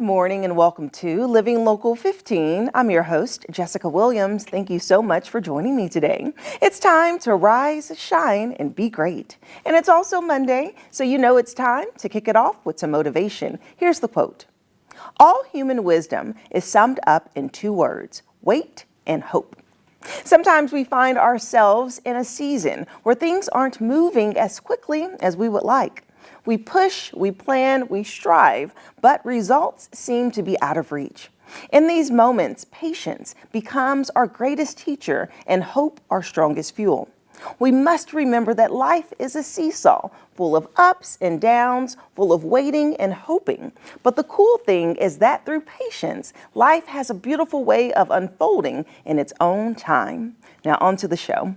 morning and welcome to Living Local 15. I'm your host, Jessica Williams. Thank you so much for joining me today. It's time to rise, shine, and be great. And it's also Monday, so you know it's time to kick it off with some motivation. Here's the quote. All human wisdom is summed up in two words, wait and hope. Sometimes we find ourselves in a season where things aren't moving as quickly as we would like. We push, we plan, we strive, but results seem to be out of reach. In these moments, patience becomes our greatest teacher and hope our strongest fuel. We must remember that life is a seesaw, full of ups and downs, full of waiting and hoping. But the cool thing is that through patience, life has a beautiful way of unfolding in its own time. Now on to the show.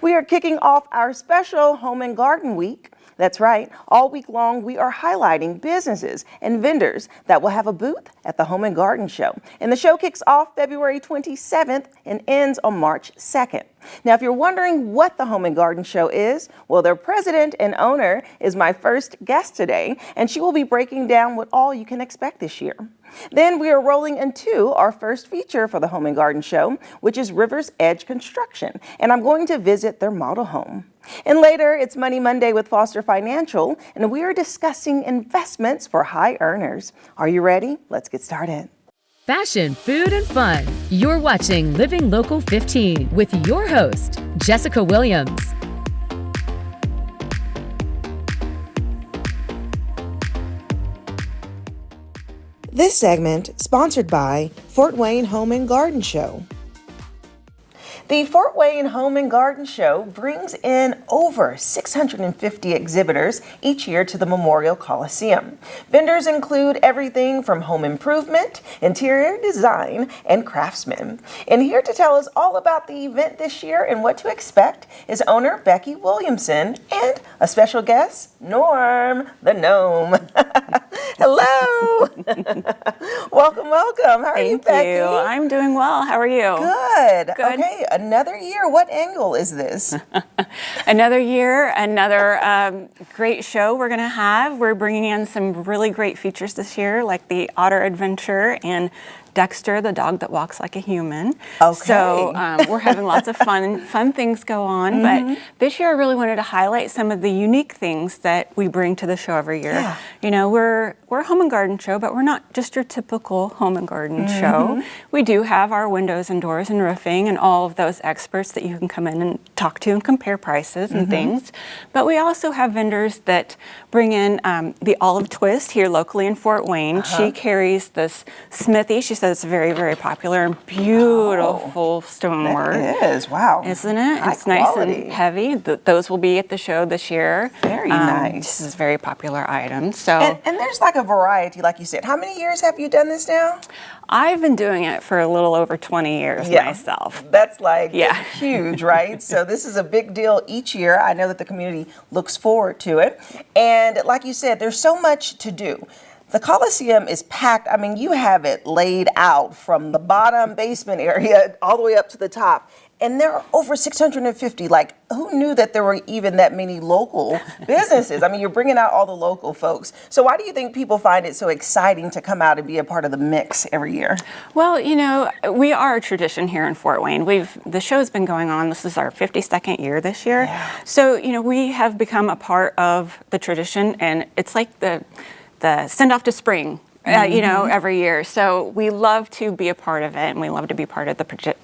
We are kicking off our special Home and Garden Week. That's right. All week long, we are highlighting businesses and vendors that will have a booth at the Home and Garden Show. And the show kicks off February 27th and ends on March 2nd. Now, if you're wondering what the Home and Garden Show is, well, their president and owner is my first guest today, and she will be breaking down what all you can expect this year. Then we are rolling into our first feature for the Home and Garden Show, which is River's Edge Construction, and I'm going to visit their model home. And later, it's Money Monday with Foster Financial, and we are discussing investments for high earners. Are you ready? Let's get started. Fashion, food, and fun. You're watching Living Local 15 with your host, Jessica Williams. This segment sponsored by Fort Wayne Home and Garden Show. The Fort Wayne Home and Garden Show brings in over 650 exhibitors each year to the Memorial Coliseum. Vendors include everything from home improvement, interior design, and craftsmen. And here to tell us all about the event this year and what to expect is owner Becky Williamson and a special guest, Norm the Gnome. Hello. Welcome, welcome. How are you, Becky? Thank you. I'm doing well. How are you? Good. Good. Okay, another year. What angle is this? Another year, another great show we're going to have. We're bringing in some really great features this year, like the Otter Adventure and Dexter, the dog that walks like a human. Okay. So we're having lots of fun things go on. But this year I really wanted to highlight some of the unique things that we bring to the show every year. Yeah. You know, we're a home and garden show, but we're not just your typical home and garden show. We do have our windows and doors and roofing and all of those experts that you can come in and talk to and compare prices and things. But we also have vendors that bring in the Olive Twist here locally in Fort Wayne. She carries this smithy. She says it's very, very popular and beautiful stonework. It is. Wow. Isn't it? High It's nice quality. and heavy. Those will be at the show this year. Very nice. This is a very popular item. So And there's like a variety, like you said. How many years have you done this now? I've been doing it for a little over 20 years myself. That's like Yeah. huge, right? So this is a big deal each year. I know that the community looks forward to it. And like you said, there's so much to do. The Coliseum is packed. I mean, you have it laid out from the bottom basement area all the way up to the top. And there are over 650. Like, who knew that there were even that many local businesses? I mean, you're bringing out all the local folks. So why do you think people find it so exciting to come out and be a part of the mix every year? Well, you know, we are a tradition here in Fort Wayne. The show's been going on. This is our 52nd year this year. Yeah. So, you know, we have become a part of the tradition, and it's like the send off to spring, you know, every year. So we love to be a part of it, and we love to be part of the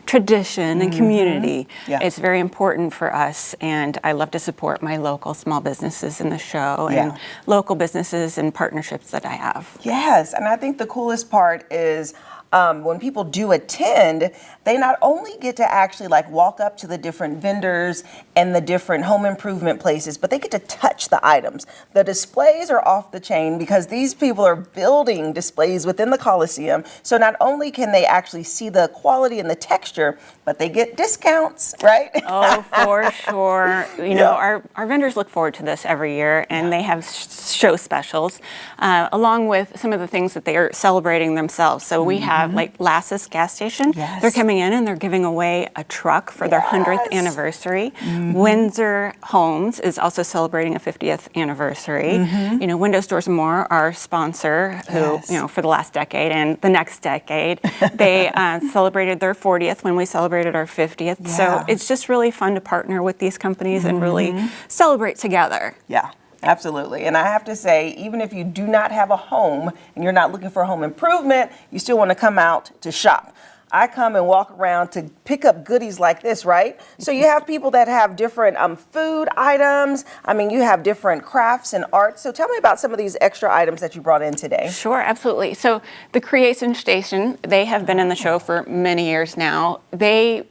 tradition and community. Yeah. It's very important for us, and I love to support my local small businesses in the show and local businesses and partnerships that I have. Yes, and I think the coolest part is when people do attend, they not only get to actually like walk up to the different vendors and the different home improvement places, but they get to touch the items. The displays are off the chain because these people are building displays within the Coliseum. So not only can they actually see the quality and the texture, but they get discounts, right? Oh, for sure. You know, our vendors look forward to this every year, and they have show specials, along with some of the things that they are celebrating themselves. So we have like Lassus gas station. Yes. They're coming in and they're giving away a truck for their 100th anniversary. Windsor Homes is also celebrating a 50th anniversary. You know, Windows Doors and More, our sponsor, who, you know, for the last decade and the next decade, they celebrated their 40th when we celebrated our 50th. So it's just really fun to partner with these companies and really celebrate together. Yeah. Absolutely. And I have to say, even if you do not have a home and you're not looking for a home improvement, you still want to come out to shop. I come and walk around to pick up goodies like this, right? So you have people that have different food items. I mean, you have different crafts and arts. So tell me about some of these extra items that you brought in today. Sure, absolutely. So the Creation Station, they have been in the show for many years now. They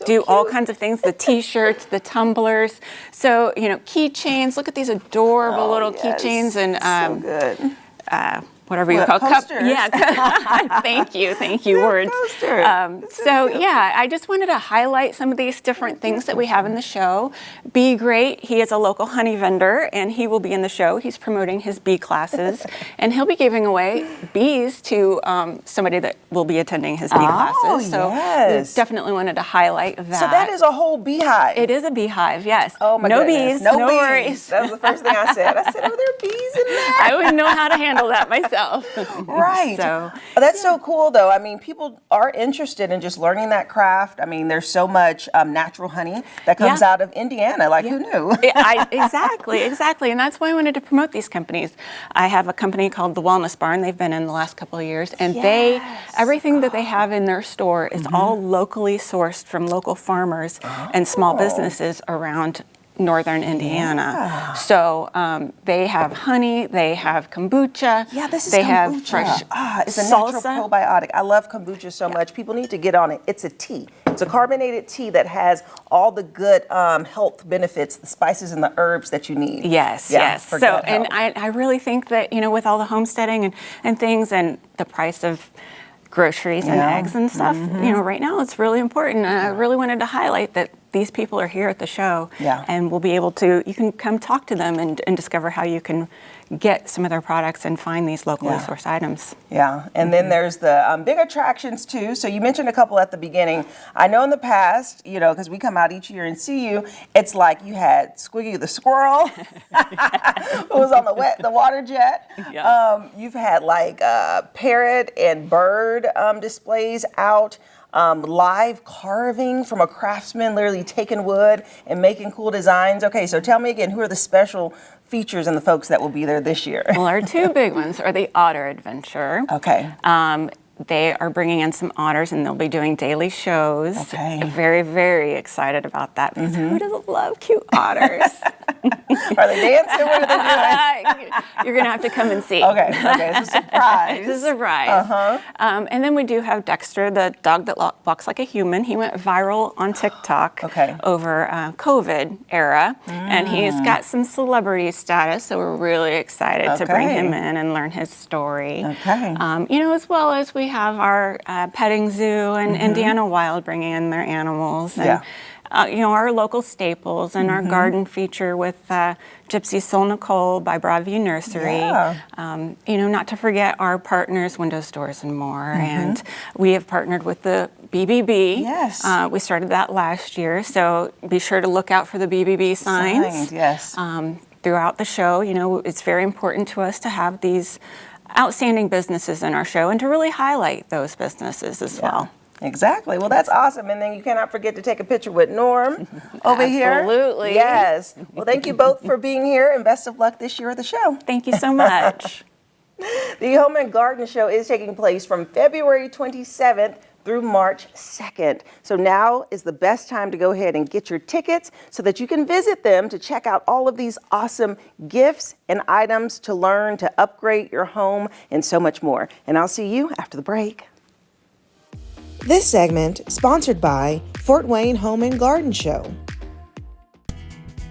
do all kinds of things, the t-shirts, the tumblers. So, you know, keychains. Look at these adorable little keychains and so good. Whatever you call coasters. Thank you, words. So yeah, I just wanted to highlight some of these different things that we have in the show. Be Great, he is a local honey vendor and he will be in the show. He's promoting his bee classes and he'll be giving away bees to somebody that will be attending his bee classes. So we definitely wanted to highlight that. So that is a whole beehive. It is a beehive, yes. Oh my no goodness. bees, no worries. That was the first thing I said. I said, are there bees in there? I wouldn't know how to handle that myself. Right. So, that's so cool, though. I mean, people are interested in just learning that craft. I mean, there's so much natural honey that comes out of Indiana. Like, who knew? Exactly. And that's why I wanted to promote these companies. I have a company called the Wellness Barn. They've been in the last couple of years. And everything that they have in their store is all locally sourced from local farmers and small businesses around northern Indiana. So they have honey, they have kombucha. Yeah, this is they kombucha. Have fresh it's a salsa. natural probiotic. I love kombucha so much. People need to get on it. It's a tea. It's a carbonated tea that has all the good health benefits, the spices and the herbs that you need. Yes. For So, good and health. I really think that, you know, with all the homesteading and things and the price of groceries and eggs and stuff, you know, right now it's really important. And I really wanted to highlight that these people are here at the show and we'll be able to, you can come talk to them and discover how you can get some of their products and find these locally sourced items. Yeah, and then there's the big attractions too. So you mentioned a couple at the beginning. I know in the past, you know, because we come out each year and see you, it's like you had Squiggy the squirrel who was on the water jet. You've had like parrot and bird displays out. Live carving from a craftsman, literally taking wood and making cool designs. Okay, so tell me again, who are the special features and the folks that will be there this year? Well, our two big ones are the Otter Adventure. Okay. They are bringing in some otters and they'll be doing daily shows. Okay. Very, very excited about that because who doesn't love cute otters? Are they dancing? What are they doing? You're going to have to come and see. Okay, it's a surprise. It's a surprise. And then we do have Dexter, the dog that walks like a human. He went viral on TikTok over COVID era, and he's got some celebrity status, so we're really excited to bring him in and learn his story. You know, as well as we have our petting zoo and Indiana Wild bringing in their animals. And, you know, our local staples and our garden feature with Gypsy Soul Nicole by Broadview Nursery. You know, not to forget our partners, Windows Doors and More. And we have partnered with the BBB. Yes. We started that last year, so be sure to look out for the BBB signs. Throughout the show. You know, it's very important to us to have these outstanding businesses in our show and to really highlight those businesses as well. Exactly. Well, that's awesome. And then you cannot forget to take a picture with Norm over here. Absolutely. Yes. Well, thank you both for being here and best of luck this year at the show. Thank you so much. The Home and Garden Show is taking place from February 27th through March 2nd. So now is the best time to go ahead and get your tickets so that you can visit them to check out all of these awesome gifts and items to learn, to upgrade your home, and so much more. And I'll see you after the break. This segment sponsored by Fort Wayne Home and Garden Show.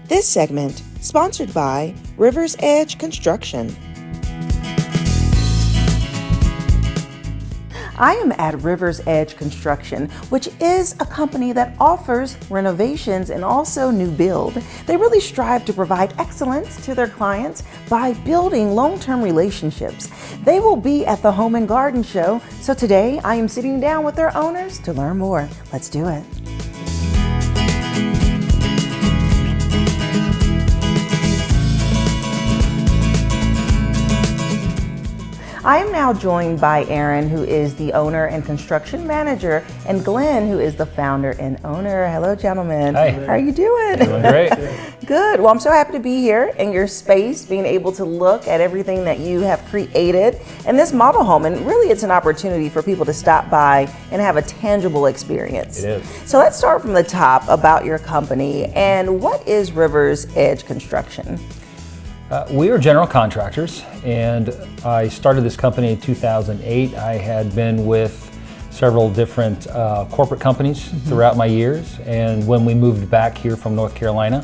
This segment sponsored by River's Edge Construction. I am at River's Edge Construction, which is a company that offers renovations and also new build. They really strive to provide excellence to their clients by building long-term relationships. They will be at the Home and Garden Show, so today I am sitting down with their owners to learn more. Let's do it. I am now joined by Aaron, who is the owner and construction manager, and Glenn, who is the founder and owner. Hello, gentlemen. Hi. How are you doing? Doing great. Good. Well, I'm so happy to be here in your space, being able to look at everything that you have created in this model home. And really, it's an opportunity for people to stop by and have a tangible experience. It is. So let's start from the top about your company. And what is River's Edge Construction? We are general contractors, and I started this company in 2008. I had been with several different corporate companies throughout my years, and when we moved back here from North Carolina,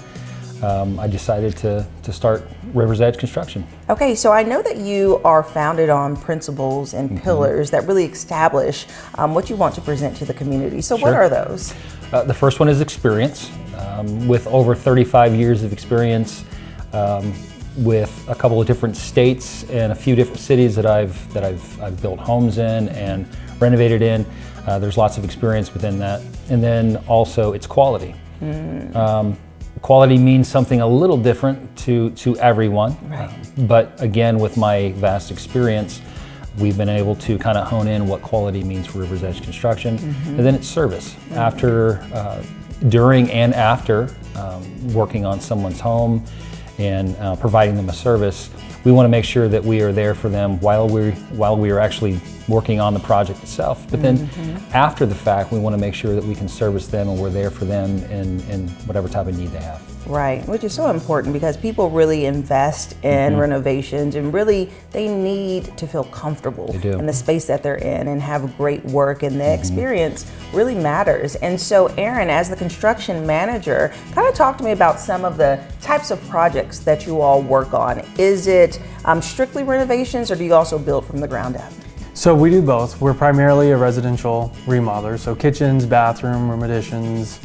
I decided to start River's Edge Construction. Okay, so I know that you are founded on principles and pillars that really establish what you want to present to the community. So what Sure. are those? The first one is experience. With over 35 years of experience, with a couple of different states and a few different cities that I've built homes in and renovated in. There's lots of experience within that. And then also it's quality. Quality means something a little different to everyone. Right. But again, with my vast experience, we've been able to kind of hone in what quality means for River's Edge Construction. And then it's service. After, during and after working on someone's home, and providing them a service, we want to make sure that we are there for them while we are actually working on the project itself. But then after the fact, we want to make sure that we can service them and we're there for them in whatever type of need they have. Right, which is so important because people really invest in renovations and really they need to feel comfortable in the space that they're in and have great work, and the experience really matters. And so Aaron, as the construction manager, kind of talk to me about some of the types of projects that you all work on. Is it strictly renovations, or do you also build from the ground up? So we do both. We're primarily a residential remodeler, so kitchens, bathroom, room additions,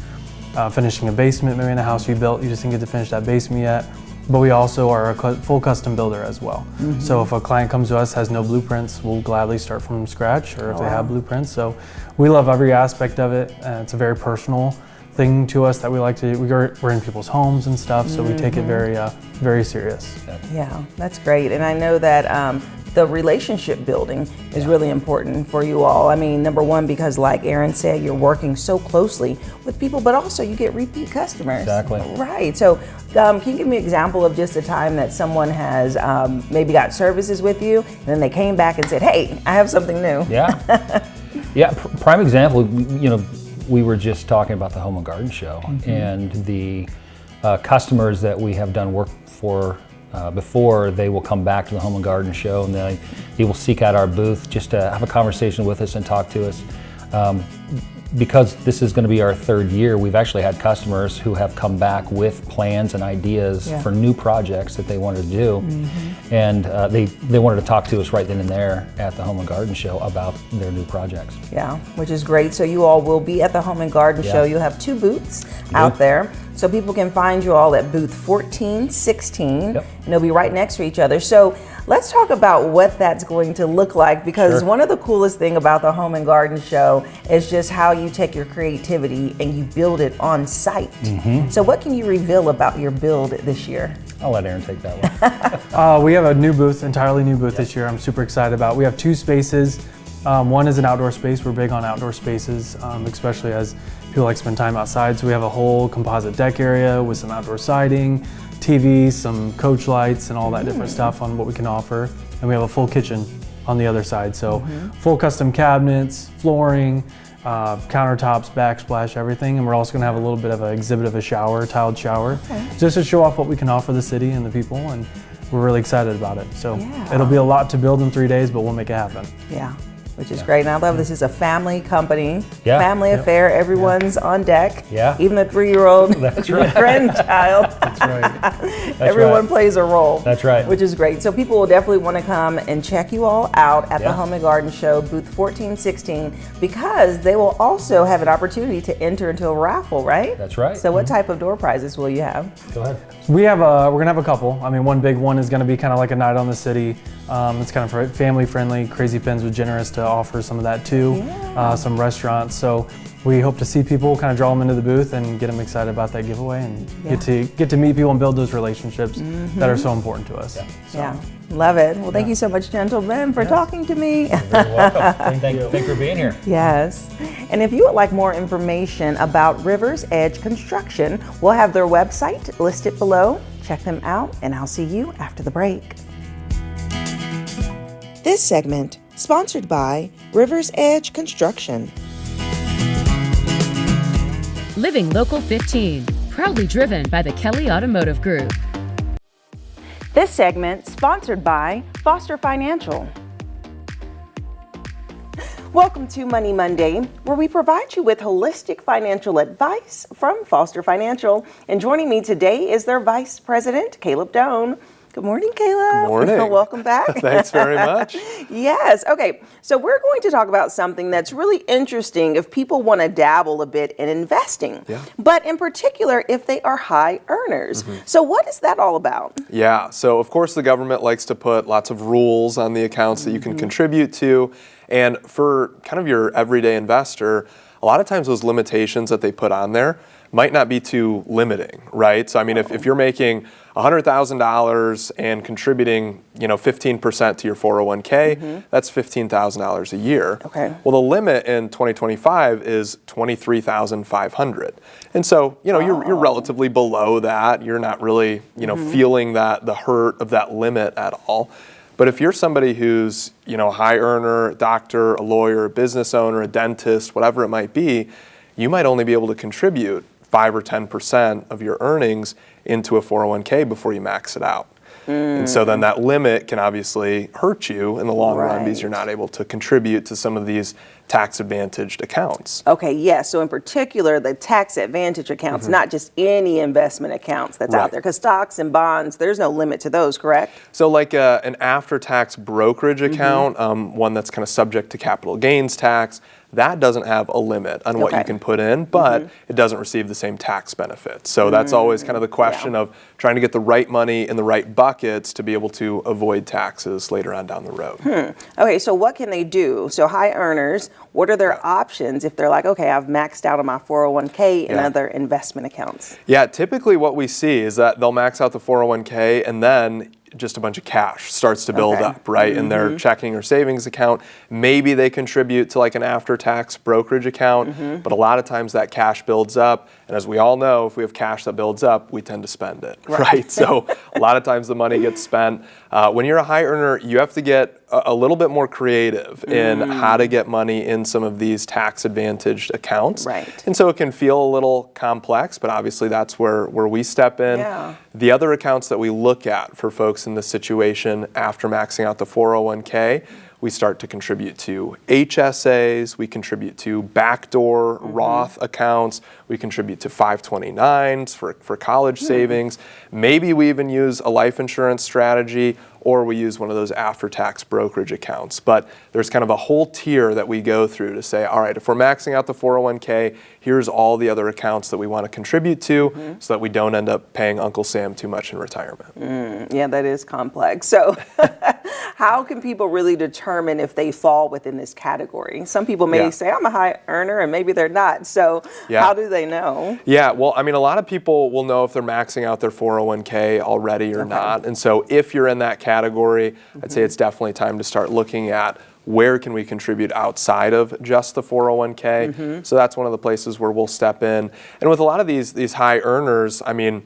finishing a basement, maybe in a house you built, you just didn't get to finish that basement yet. But we also are a full custom builder as well. So if a client comes to us, has no blueprints, we'll gladly start from scratch, or if they have blueprints. So we love every aspect of it. It's a very personal thing to us that we like to do. We're in people's homes and stuff, so we take it very serious. Yeah, that's great. And I know that the relationship building is really important for you all. I mean, number one, because like Aaron said, you're working so closely with people, but also you get repeat customers. Exactly. Right. So can you give me an example of just a time that someone has maybe got services with you, and then they came back and said, hey, I have something new? Yeah. Yeah, prime example, we were just talking about the Home and Garden Show, and the customers that we have done work for before, they will come back to the Home and Garden Show, and they will seek out our booth just to have a conversation with us and talk to us. Because this is going to be our third year, we've actually had customers who have come back with plans and ideas for new projects that they wanted to do, and they wanted to talk to us right then and there at the Home and Garden Show about their new projects. Yeah, which is great. So you all will be at the Home and Garden Show. You'll have two booths out there, so people can find you all at booth 14, 16, and they'll be right next to each other. So let's talk about what that's going to look like, because one of the coolest thing about the Home and Garden Show is just how you take your creativity and you build it on site. So what can you reveal about your build this year? I'll let Aaron take that one. We have a new booth, entirely new booth this year. I'm super excited about. We have two spaces. One is an outdoor space. We're big on outdoor spaces, especially as people like to spend time outside. So we have a whole composite deck area with some outdoor siding, TVs, some coach lights, and all that different stuff on what we can offer. And we have a full kitchen on the other side. So full custom cabinets, flooring, countertops, backsplash, everything. And we're also gonna have a little bit of an exhibit of a shower, tiled shower, just to show off what we can offer the city and the people. And we're really excited about it. So it'll be a lot to build in 3 days, but we'll make it happen. Yeah. which is great. And I love this is a family company, Yeah. family affair. Everyone's on deck. Yeah. Even the 3-year-old That's right. grandchild. That's right. Everyone right. plays a role. That's right. Which is great. So people will definitely want to come and check you all out at the Yeah. Home and Garden Show, booth 1416, because they will also have an opportunity to enter into a raffle, right? That's right. So what type of door prizes will you have? Go ahead. We're gonna have a couple. I mean, one big one is gonna be kind of like a night on the city. It's kind of family friendly. Crazy Pins was generous to offer some of that too. Some restaurants. So we hope to see people, kind of draw them into the booth and get them excited about that giveaway, and get to meet people and build those relationships that are so important to us. So, Yeah, love it. Well, thank you so much, gentlemen, for talking to me. You're very welcome. Thank you for being here. Yes. And if you would like more information about Rivers Edge Construction, we'll have their website listed below. Check them out, and I'll see you after the break. This segment sponsored by Rivers Edge Construction. Living Local 15, proudly driven by the Kelly Automotive Group. This segment sponsored by Foster Financial. Welcome to Money Monday, where we provide you with holistic financial advice from Foster Financial. And joining me today is their Vice President, Caleb Doan. Good morning, Caleb. Good morning. Welcome back. Thanks very much. Yes. Okay. So we're going to talk about something that's really interesting if people want to dabble a bit in investing, but in particular, if they are high earners. So what is that all about? Yeah, so of course the government likes to put lots of rules on the accounts that you can contribute to. And for kind of your everyday investor, a lot of times those limitations that they put on there might not be too limiting, right? So I mean, if you're making $100,000 and contributing, 15% to your 401k, that's $15,000 a year. Okay. Well, the limit in 2025 is $23,500, and so you're relatively below that. You're not really feeling the hurt of that limit at all. But if you're somebody who's a high earner, a doctor, a lawyer, a business owner, a dentist, whatever it might be, you might only be able to contribute 5 or 10% of your earnings into a 401k before you max it out. And so then that limit can obviously hurt you in the long run because you're not able to contribute to some of these tax advantaged accounts. Okay, yes. So in particular, the tax advantage accounts, not just any investment accounts that's out there, because stocks and bonds, there's no limit to those, correct? So like an after-tax brokerage account, one that's kind of subject to capital gains tax, that doesn't have a limit on what you can put in, but it doesn't receive the same tax benefits. So that's always kind of the question of trying to get the right money in the right buckets to be able to avoid taxes later on down the road. Okay, so what can they do? So high earners, what are their options if they're like, okay, I've maxed out on my 401k and other investment accounts? Yeah, typically what we see is that they'll max out the 401k and then just a bunch of cash starts to build up, right, in their checking or savings account. Maybe they contribute to like an after-tax brokerage account, but a lot of times that cash builds up, and as we all know, if we have cash that builds up, we tend to spend it, right? So a lot of times the money gets spent. When you're a high earner, you have to get a little bit more creative in how to get money in some of these tax-advantaged accounts. Right. And so it can feel a little complex, but obviously that's where we step in. Yeah. The other accounts that we look at for folks in this situation after maxing out the 401k, we start to contribute to HSAs, we contribute to backdoor Roth accounts, we contribute to 529s for college savings. Maybe we even use a life insurance strategy, or we use one of those after-tax brokerage accounts. But there's kind of a whole tier that we go through to say, all right, if we're maxing out the 401k, here's all the other accounts that we want to contribute to so that we don't end up paying Uncle Sam too much in retirement. Yeah, that is complex. So how can people really determine if they fall within this category? Some people may say, I'm a high earner, and maybe they're not. So how do they know? Yeah, well, I mean, a lot of people will know if they're maxing out their 401k already or not. And so if you're in that category, I'd say it's definitely time to start looking at where can we contribute outside of just the 401k. So that's one of the places where we'll step in. And with a lot of these high earners, I mean,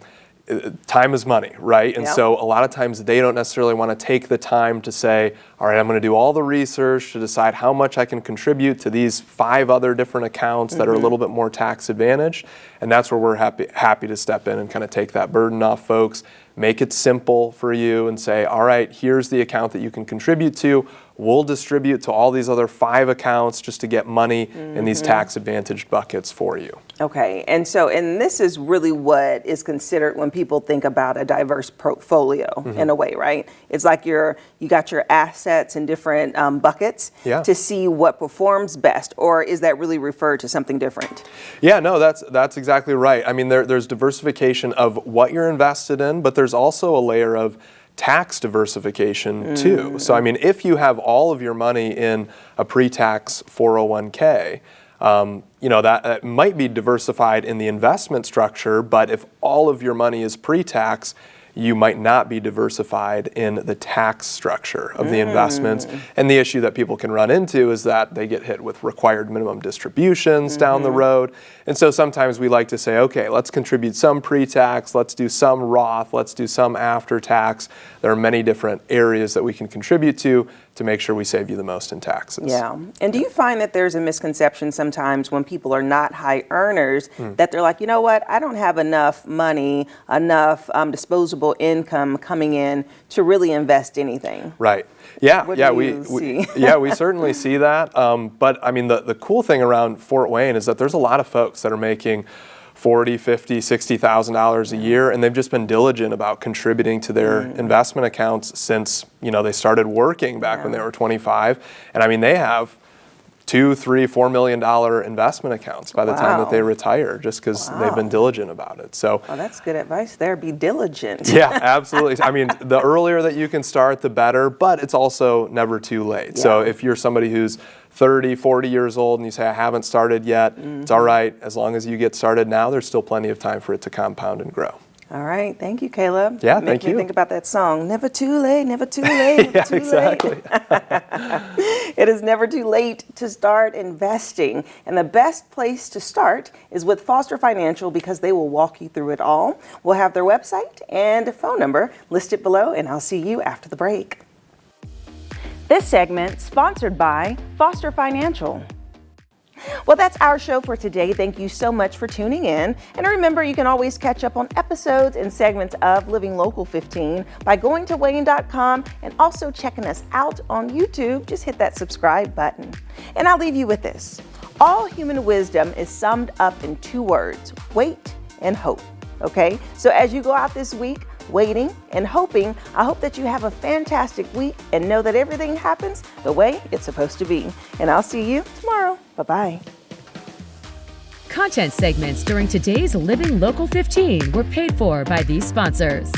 time is money, right? And so a lot of times they don't necessarily want to take the time to say, all right, I'm going to do all the research to decide how much I can contribute to these 5 other different accounts that are a little bit more tax advantaged. And that's where we're happy to step in and kind of take that burden off folks, make it simple for you and say, all right, here's the account that you can contribute to. We'll distribute to all these other 5 accounts just to get money in these tax advantaged buckets for you. Okay, and this is really what is considered when people think about a diverse portfolio in a way, right? It's like you got your assets in different buckets to see what performs best, or is that really referred to something different? Yeah, no, that's exactly right. I mean, there's diversification of what you're invested in, but there's also a layer of tax diversification too. So I mean, if you have all of your money in a pre-tax 401k, that might be diversified in the investment structure, but if all of your money is pre-tax, you might not be diversified in the tax structure of the investments. And the issue that people can run into is that they get hit with required minimum distributions down the road. And so sometimes we like to say, okay, let's contribute some pre-tax, let's do some Roth, let's do some after-tax. There are many different areas that we can contribute to make sure we save you the most in taxes. Yeah. And do you find that there's a misconception sometimes when people are not high earners that they're like, you know what, I don't have enough money, enough disposable income coming in to really invest anything? Right. Yeah. What yeah. do you see? We certainly see that. But I mean, the cool thing around Fort Wayne is that there's a lot of folks that are making $40,000, $50,000, $60,000 a year, and they've just been diligent about contributing to their investment accounts since they started working back when they were 25. And I mean, they have $2, $3, $4 million investment accounts by the time that they retire, just because they've been diligent about it. So, well, that's good advice there. Be diligent. Yeah, absolutely. I mean, the earlier that you can start, the better, but it's also never too late. Yeah. So if you're somebody who's 30, 40 years old and you say, I haven't started yet, it's all right. As long as you get started now, there's still plenty of time for it to compound and grow. All right. Thank you, Caleb. Yeah, thank you. Make me think about that song, Never Too Late, Never Too Late, never too exactly. late. It is never too late to start investing. And the best place to start is with Foster Financial because they will walk you through it all. We'll have their website and phone number listed below, and I'll see you after the break. This segment sponsored by Foster Financial. Well, that's our show for today. Thank you so much for tuning in. And remember, you can always catch up on episodes and segments of Living Local 15 by going to WANE.com and also checking us out on YouTube. Just hit that subscribe button. And I'll leave you with this. All human wisdom is summed up in 2 words, wait and hope. Okay? So as you go out this week, waiting and hoping, I hope that you have a fantastic week and know that everything happens the way it's supposed to be. And I'll see you tomorrow. Bye-bye. Content segments during today's Living Local 15 were paid for by these sponsors.